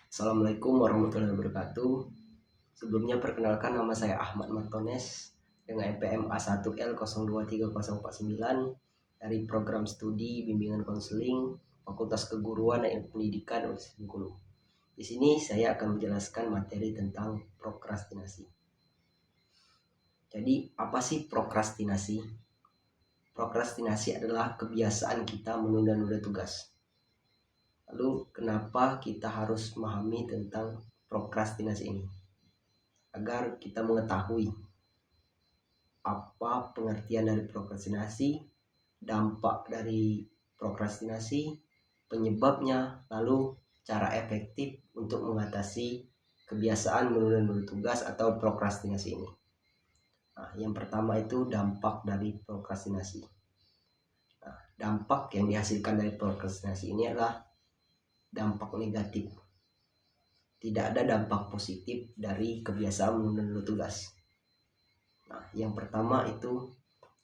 Assalamualaikum warahmatullahi wabarakatuh. Sebelumnya perkenalkan, nama saya Ahmad Martones dengan NPM A1L023049 dari program studi bimbingan konseling Fakultas Keguruan dan Ilmu Pendidikan Universitas Bengkulu. Di sini saya akan menjelaskan materi tentang prokrastinasi. Jadi, apa sih prokrastinasi? Prokrastinasi adalah kebiasaan kita menunda-nunda tugas. Lalu kenapa kita harus memahami tentang prokrastinasi ini? Agar kita mengetahui apa pengertian dari prokrastinasi, dampak dari prokrastinasi, penyebabnya, lalu cara efektif untuk mengatasi kebiasaan menunda-nunda tugas atau prokrastinasi ini. Nah, yang pertama itu dampak dari prokrastinasi. Nah, dampak yang dihasilkan dari prokrastinasi ini adalah dampak negatif. Tidak ada dampak positif dari kebiasaan menunda tugas. Nah, yang pertama itu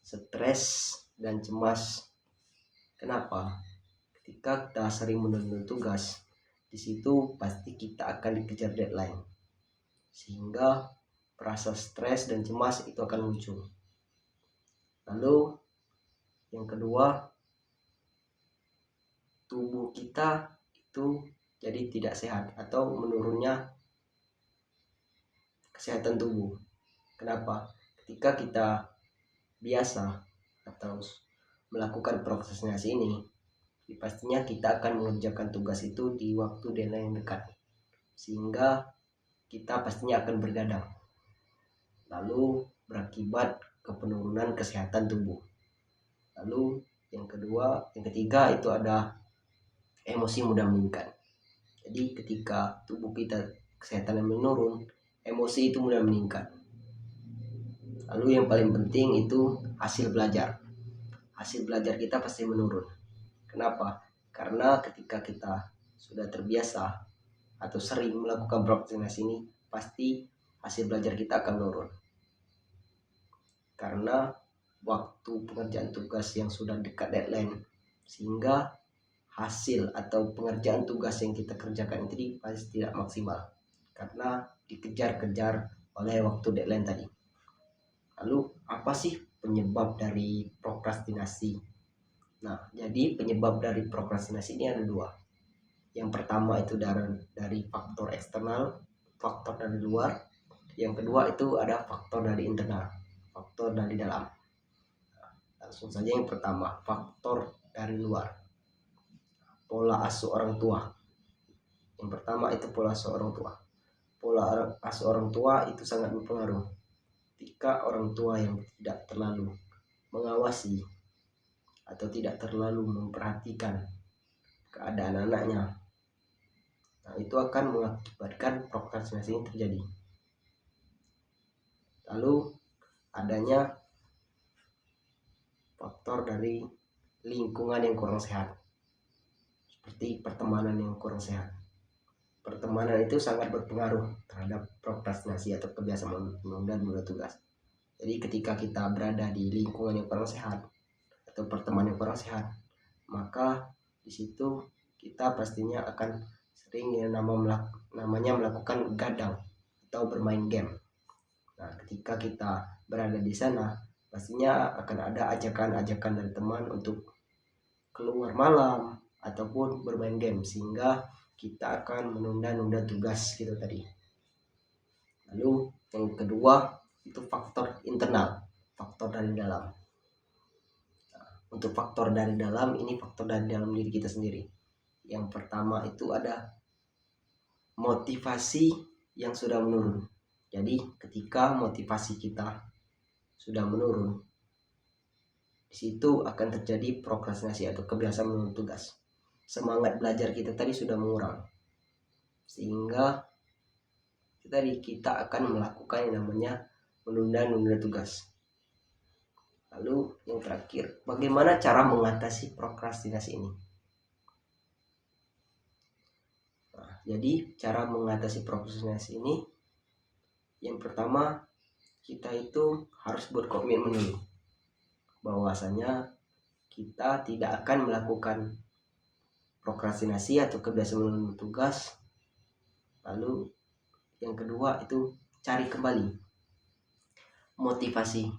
stres dan cemas. Kenapa? Ketika kita sering menunda tugas, di situ pasti kita akan dikejar deadline. Sehingga rasa stres dan cemas itu akan muncul. Lalu yang kedua, tubuh kita itu jadi tidak sehat atau menurunnya kesehatan tubuh. Kenapa? Ketika kita biasa atau melakukan prokrastinasi ini, pastinya kita akan mengerjakan tugas itu di waktu deadline yang dekat, sehingga kita pastinya akan bergadang, lalu berakibat ke penurunan kesehatan tubuh. Lalu yang ketiga itu ada emosi mudah meningkat. Jadi ketika tubuh kita kesehatan yang menurun, emosi itu mudah meningkat. Lalu yang paling penting itu hasil belajar. Hasil belajar kita pasti menurun. Kenapa? Karena ketika kita sudah terbiasa atau sering melakukan prokrastinasi ini, pasti hasil belajar kita akan menurun. Karena waktu pengerjaan tugas yang sudah dekat deadline, sehingga hasil atau pengerjaan tugas yang kita kerjakan itu pasti tidak maksimal karena dikejar-kejar oleh waktu deadline tadi. Lalu apa sih penyebab dari prokrastinasi? Nah, jadi penyebab dari prokrastinasi ini ada dua. Yang pertama itu dari faktor eksternal, faktor dari luar. Yang kedua itu ada faktor dari internal, faktor dari dalam. Langsung saja yang pertama, faktor dari luar. Pola asuh orang tua. Yang pertama itu pola asuh orang tua. Pola asuh orang tua itu sangat berpengaruh. Ketika orang tua yang tidak terlalu mengawasi atau tidak terlalu memperhatikan keadaan anaknya, nah itu akan mengakibatkan prokrastinasi ini terjadi. Lalu adanya faktor dari lingkungan yang kurang sehat, seperti pertemanan yang kurang sehat. Pertemanan itu sangat berpengaruh terhadap prokrastinasi atau kebiasaan menunda tugas. Jadi ketika kita berada di lingkungan yang kurang sehat atau pertemanan yang kurang sehat, maka di situ kita pastinya akan sering namanya melakukan gadang atau bermain game. Nah, ketika kita berada di sana, pastinya akan ada ajakan-ajakan dari teman untuk keluar malam ataupun bermain game, sehingga kita akan menunda-nunda tugas gitu tadi. Lalu yang kedua itu faktor internal, faktor dari dalam. Nah, untuk faktor dari dalam ini faktor dari dalam diri kita sendiri. Yang pertama itu ada motivasi yang sudah menurun. Jadi ketika motivasi kita sudah menurun, di situ akan terjadi prokrastinasi atau kebiasaan menunda tugas. Semangat belajar kita tadi sudah mengurang, sehingga kita akan melakukan yang namanya menunda-nunda tugas. Lalu yang terakhir, bagaimana cara mengatasi prokrastinasi ini? Nah, jadi cara mengatasi prokrastinasi ini, yang pertama kita itu harus berkomitmen dulu bahwasanya kita tidak akan melakukan prokrastinasi atau kebiasaan menunda tugas Lalu yang kedua itu cari kembali motivasi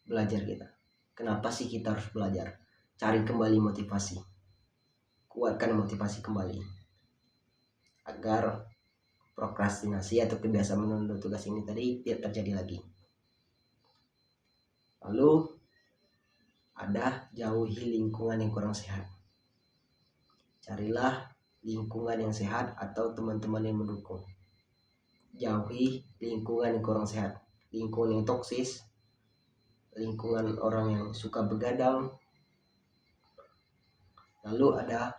belajar kita. Kenapa sih kita harus belajar? Cari kembali motivasi, kuatkan motivasi kembali agar prokrastinasi atau kebiasaan menunda tugas ini tadi tidak terjadi lagi. Lalu ada jauhi lingkungan yang kurang sehat. Carilah lingkungan yang sehat atau teman-teman yang mendukung. Jauhi lingkungan yang kurang sehat, lingkungan yang toksis, lingkungan orang yang suka begadang. Lalu ada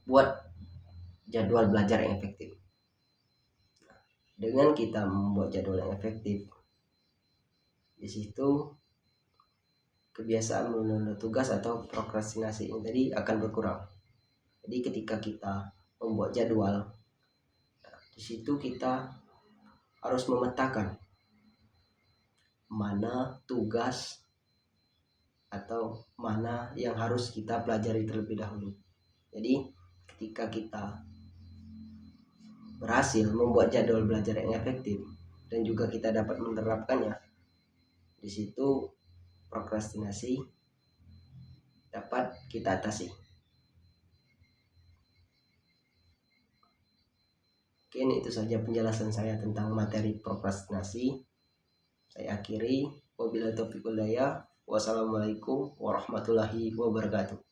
buat jadwal belajar yang efektif. Dengan kita membuat jadwal yang efektif, di situ kebiasaan menunda tugas atau prokrastinasi ini tadi akan berkurang. Jadi ketika kita membuat jadwal, di situ kita harus memetakan mana tugas atau mana yang harus kita pelajari terlebih dahulu. Jadi ketika kita berhasil membuat jadwal belajar yang efektif dan juga kita dapat menerapkannya, di situ prokrastinasi dapat kita atasi. Mungkin itu saja penjelasan saya tentang materi prokrastinasi. Saya akhiri, wabillahi taufiq wal hidayah. Wassalamualaikum warahmatullahi wabarakatuh.